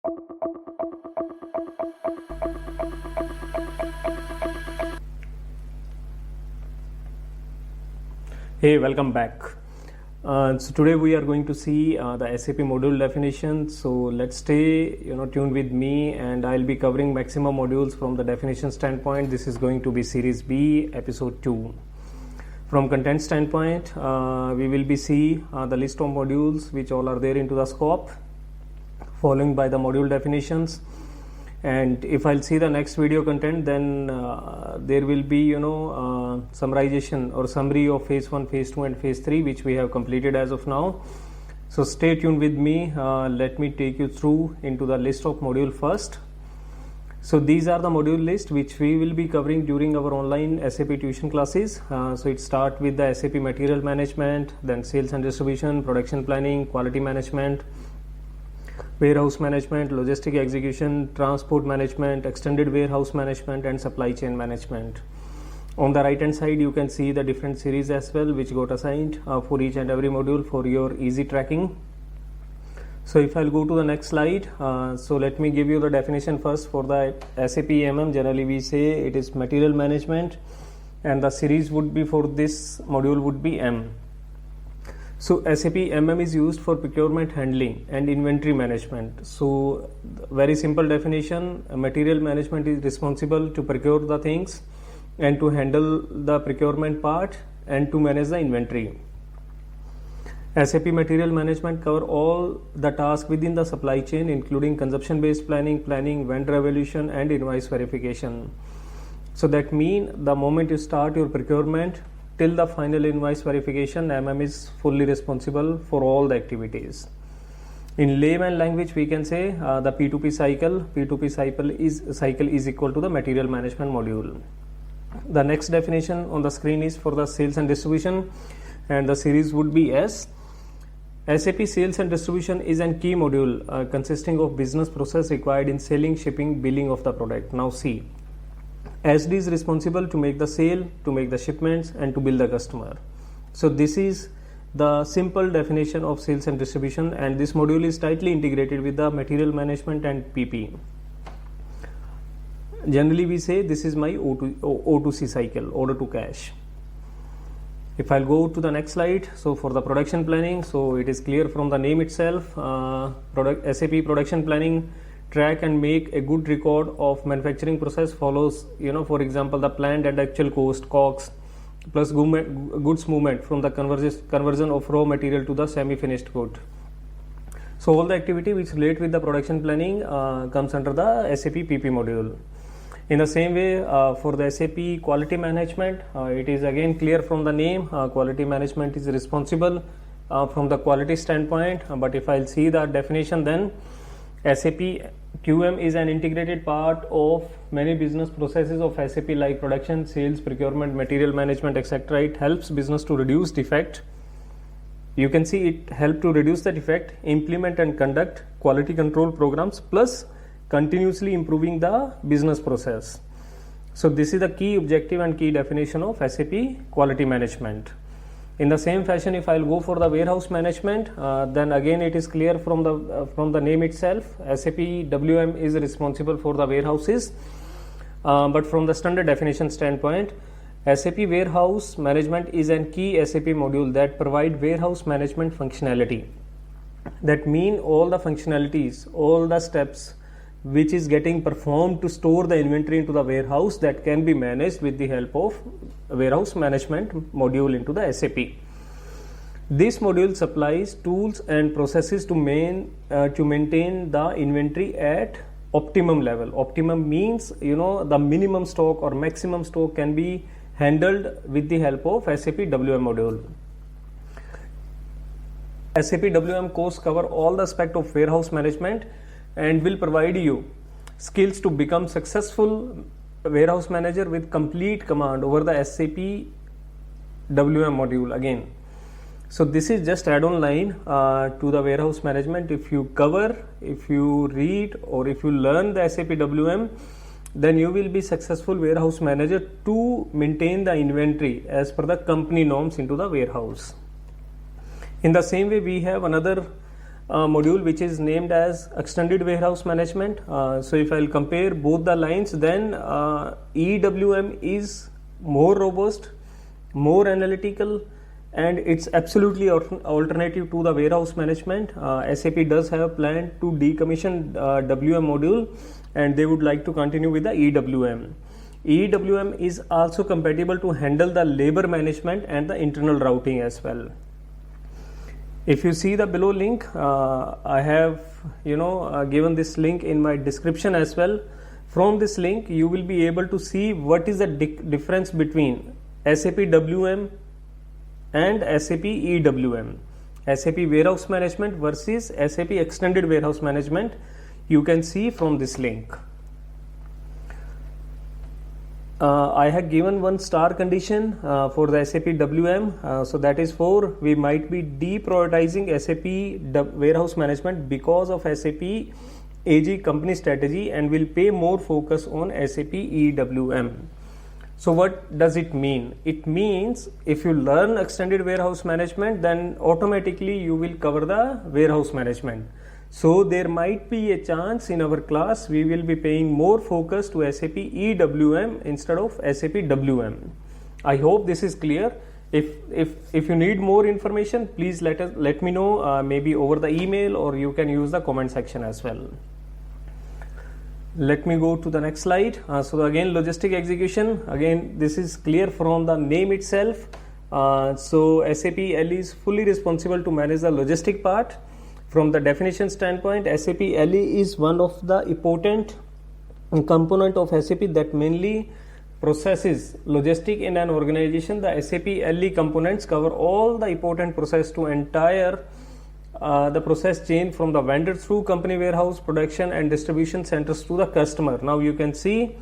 Hey, welcome back. So today we are going to see the SAP module definition. So let's stay tuned with me, and I'll be covering maximum modules from the definition standpoint. This is going to be series B, episode 2. From content standpoint, we will be see the list of modules which all are there into the scope, following by the module definitions. And if I'll see the next video content, then there will be summarization or summary of phase 1, phase 2 and phase 3 which we have completed as of now. So stay tuned with me. Let me take you through into the list of module first. So these are the module list which we will be covering during our online SAP tuition classes. So it starts with the SAP material management, then sales and distribution, production planning, quality management, warehouse management, logistic execution, transport management, extended warehouse management and supply chain management. On the right hand side you can see the different series as well which got assigned for each and every module for your easy tracking. So if I'll go to the next slide, so let me give you the definition first for the SAP MM. Generally we say it is material management, and the series would be for this module would be M. So SAP MM is used for procurement handling and inventory management. So very simple definition, material management is responsible to procure the things and to handle the procurement part and to manage the inventory. SAP material management cover all the tasks within the supply chain, including consumption based planning, vendor evaluation and invoice verification. So that means the moment you start your procurement till the final invoice verification, MM is fully responsible for all the activities. In layman language, we can say the P2P cycle is equal to the material management module. The next definition on the screen is for the sales and distribution, and the series would be S. SAP sales and distribution is a key module consisting of business process required in selling, shipping, billing of the product. Now see, SD is responsible to make the sale, to make the shipments and to bill the customer. So this is the simple definition of sales and distribution, and this module is tightly integrated with the material management and PP. Generally we say this is my O2C cycle, order to cash. If I'll go to the next slide, so for the production planning, so it is clear from the name itself, SAP production planning track and make a good record of manufacturing process, follows for example the planned and actual cost, COGS, plus goods movement from the conversion of raw material to the semi-finished good. So all the activity which relate with the production planning comes under the SAP PP module. In the same way, for the SAP quality management, it is again clear from the name, quality management is responsible from the quality standpoint. But if I'll see the definition, then SAP QM is an integrated part of many business processes of SAP like production, sales, procurement, material management, etc. It helps business to reduce defect. You can see it help to reduce the defect, implement and conduct quality control programs, plus continuously improving the business process. So this is the key objective and key definition of SAP quality management. In the same fashion, if I'll go for the warehouse management, then again it is clear from the name itself, SAP WM is responsible for the warehouses. But from the standard definition standpoint, SAP warehouse management is a key SAP module that provide warehouse management functionality. That mean all the functionalities, all the steps which is getting performed to store the inventory into the warehouse, that can be managed with the help of warehouse management module into the SAP. This module supplies tools and processes to maintain the inventory at optimum level. Optimum means the minimum stock or maximum stock can be handled with the help of SAP WM module. SAP WM course cover all the aspect of warehouse management and will provide you skills to become successful warehouse manager with complete command over the SAP WM module again. So this is just add-on line to the warehouse management. If you cover, if you read or if you learn the SAP WM, then you will be successful warehouse manager to maintain the inventory as per the company norms into the warehouse. In the same way, we have another module which is named as extended warehouse management. So if I'll compare both the lines, then EWM is more robust, more analytical, and it's absolutely alternative to the warehouse management. SAP does have a plan to decommission WM module, and they would like to continue with the EWM. EWM is also compatible to handle the labor management and the internal routing as well. If you see the below link, I have given this link in my description as well. From this link you will be able to see what is the difference between SAP WM and SAP EWM, SAP warehouse management versus SAP extended warehouse management. You can see from this link. I have given one star condition for the SAP WM, so that is for we might be deprioritizing SAP warehouse management because of SAP AG company strategy, and will pay more focus on SAP EWM. So what does it mean? It means if you learn extended warehouse management, then automatically you will cover the warehouse management. So there might be a chance in our class we will be paying more focus to SAP EWM instead of SAP WM. I hope this is clear. If you need more information, please let me know, maybe over the email, or you can use the comment section as well. Let me go to the next slide. So again, logistic execution. Again, this is clear from the name itself. So SAP LE is fully responsible to manage the logistic part. From the definition standpoint, SAP LE is one of the important component of SAP that mainly processes logistic in an organization. The SAP LE components cover all the important process to entire the process chain from the vendor through company warehouse, production and distribution centers to the customer. Now you can see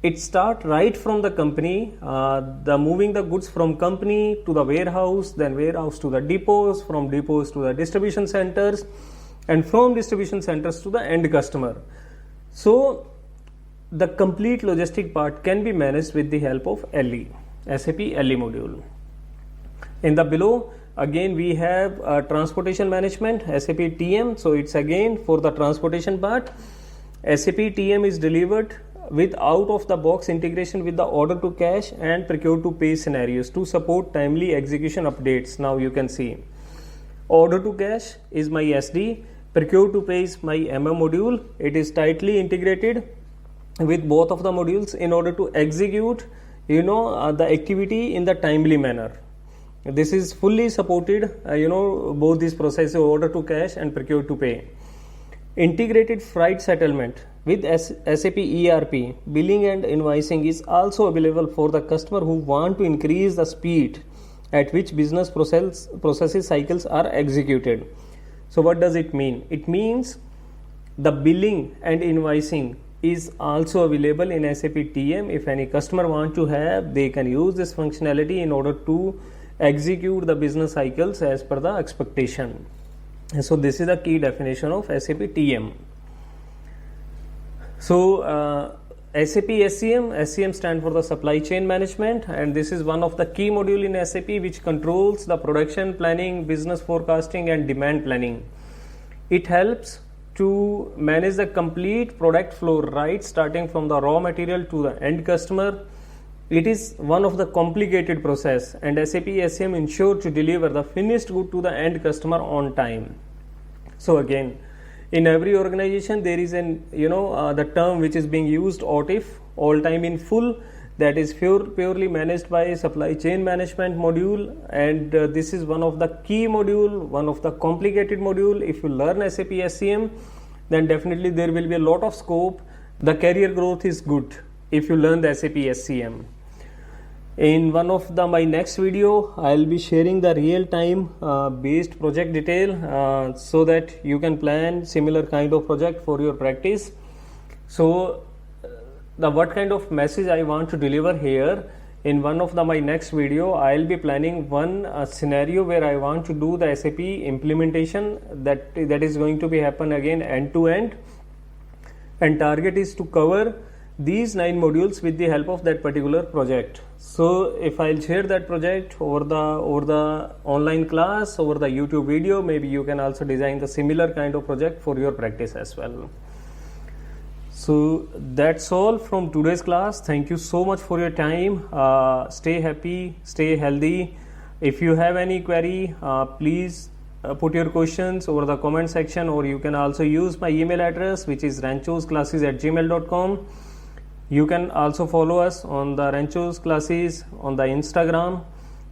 it start right from the company, the moving the goods from company to the warehouse, then warehouse to the depots, from depots to the distribution centers, and from distribution centers to the end customer. So the complete logistic part can be managed with the help of LE, SAP LE module. In the below, again we have transportation management, SAP TM. So it's again for the transportation part. SAP TM is delivered with out of the box integration with the order to cash and procure to pay scenarios to support timely execution updates. Now you can see order to cash is my SD, procure to pay is my MM module. It is tightly integrated with both of the modules in order to execute the activity in the timely manner. This is fully supported, both these processes, order to cash and procure to pay. Integrated freight settlement with SAP ERP, billing and invoicing is also available for the customer who want to increase the speed at which business processes cycles are executed. So what does it mean? It means the billing and invoicing is also available in SAP TM. If any customer want to have, they can use this functionality in order to execute the business cycles as per the expectation. And so this is the key definition of SAP TM. So SAP SCM stands for the supply chain management, and this is one of the key module in SAP which controls the production planning, business forecasting and demand planning. It helps to manage the complete product flow, right starting from the raw material to the end customer. It is one of the complicated process, and SAP SCM ensure to deliver the finished good to the end customer on time. So again, in every organization there is the term which is being used, OTIF, all time in full, that is purely managed by supply chain management module, and this is one of the key module, one of the complicated module. If you learn SAP SCM, then definitely there will be a lot of scope. The career growth is good if you learn the SAP SCM. In one of my next video, I will be sharing the real-time based project detail so that you can plan similar kind of project for your practice. So what kind of message I want to deliver here, in one of my next video, I will be planning one scenario where I want to do the SAP implementation that is going to be happen again end to end, and target is to cover these 9 modules with the help of that particular project. So if I'll share that project over the online class, over the YouTube video, maybe you can also design the similar kind of project for your practice as well. So that's all from today's class. Thank you so much for your time. Stay happy, stay healthy. If you have any query, please put your questions over the comment section, or you can also use my email address, which is ranchosclasses@gmail.com. You can also follow us on the Ranchos Classes on the Instagram.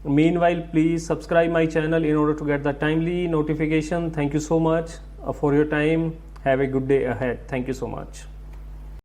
Meanwhile, please subscribe my channel in order to get the timely notification. Thank you so much for your time. Have a good day ahead. Thank you so much.